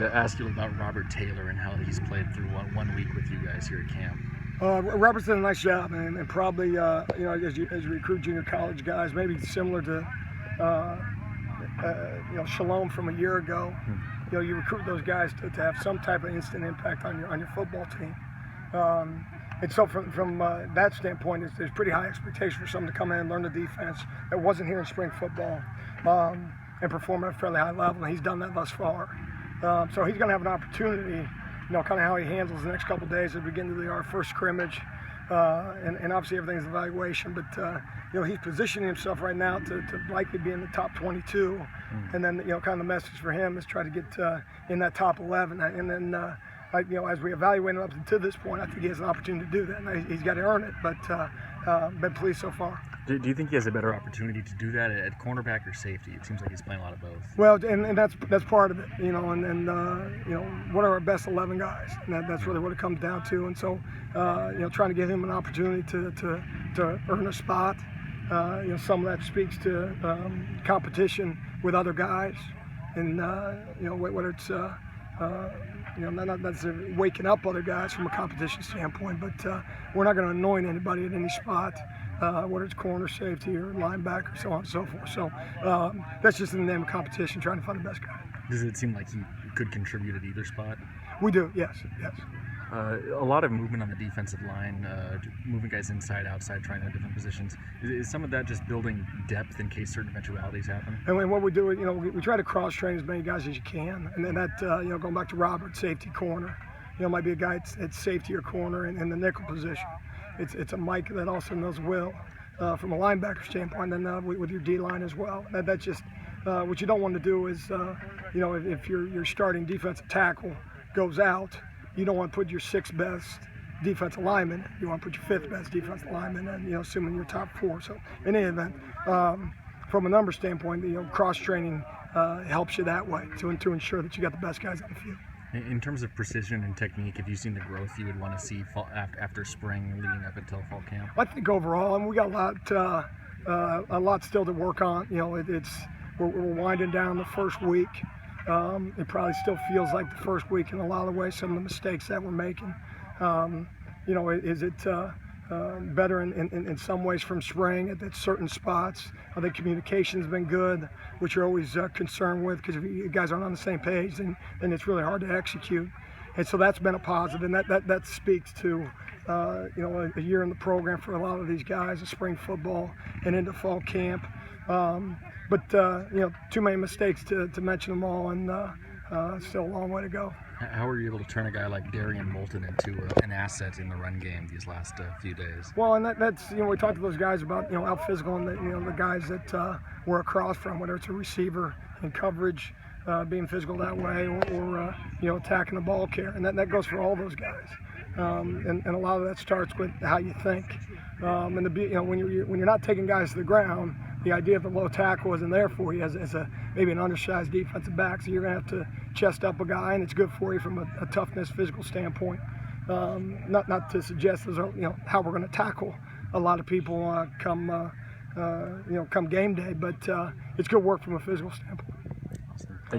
to ask you about Robert Taylor and how he's played through one week with you guys here at camp. Robert's done a nice job, man, and probably as you recruit junior college guys, maybe similar to Shalom from a year ago. You recruit those guys to have some type of instant impact on your football team. And so from that standpoint, there's pretty high expectation for someone to come in and learn the defense that wasn't here in spring football and perform at a fairly high level, and he's done that thus far. So he's going to have an opportunity, kind of how he handles the next couple of days as we get into our first scrimmage. And obviously everything's evaluation, but he's positioning himself right now to likely be in the top 22, and then kind of the message for him is try to get in that top 11, and then as we evaluate him up to this point, I think he has an opportunity to do that. And he's got to earn it, but been pleased so far. Do you think he has a better opportunity to do that at cornerback or safety? It seems like he's playing a lot of both. Well, and that's part of it, and what are our best 11 guys? And that's really what it comes down to. And so, trying to give him an opportunity to earn a spot. Some of that speaks to competition with other guys, and whether it's not necessarily waking up other guys from a competition standpoint, but we're not going to anoint anybody at any spot, whether it's corner, safety, or linebacker, so on and so forth. So that's just in the name of competition, trying to find the best guy. Does it seem like he could contribute at either spot? We do, yes. A lot of movement on the defensive line, moving guys inside, outside, trying out different positions. Is some of that just building depth in case certain eventualities happen? And what we do, we try to cross-train as many guys as you can. And then that, going back to Robert, safety corner, might be a guy at safety or corner in the nickel position. It's a Mike that also knows Will from a linebacker standpoint, and then with your D-line as well. That's just what you don't want to do is, if your starting defensive tackle goes out, you don't want to put your sixth best defensive lineman. You want to put your fifth best defensive lineman, and assuming you're top four. So in any event, from a number standpoint, cross training helps you that way to ensure that you got the best guys on the field. In terms of precision and technique, have you seen the growth you would want to see after spring, leading up until fall camp? I think overall, and we got a lot still to work on. We're winding down the first week. It probably still feels like the first week in a lot of ways, some of the mistakes that we're making. Is it better in some ways from spring at certain spots? I think communication's been good, which you're always concerned with, because if you guys aren't on the same page, then it's really hard to execute. And so that's been a positive, and that speaks to a year in the program for a lot of these guys, of spring football and into fall camp. But too many mistakes to mention them all, and still a long way to go. How were you able to turn a guy like Darian Moulton into an asset in the run game these last few days? Well, and that's we talked to those guys about out physical, and the guys that we're across from, whether it's a receiver in coverage, being physical that way, or attacking the ball care, and that goes for all those guys. And a lot of that starts with how you think. And when you're not taking guys to the ground, the idea of the low tackle isn't there for you as maybe an undersized defensive back. So you're going to have to chest up a guy, and it's good for you from a toughness, physical standpoint. Not to suggest those are how we're going to tackle a lot of people come game day, but it's good work from a physical standpoint.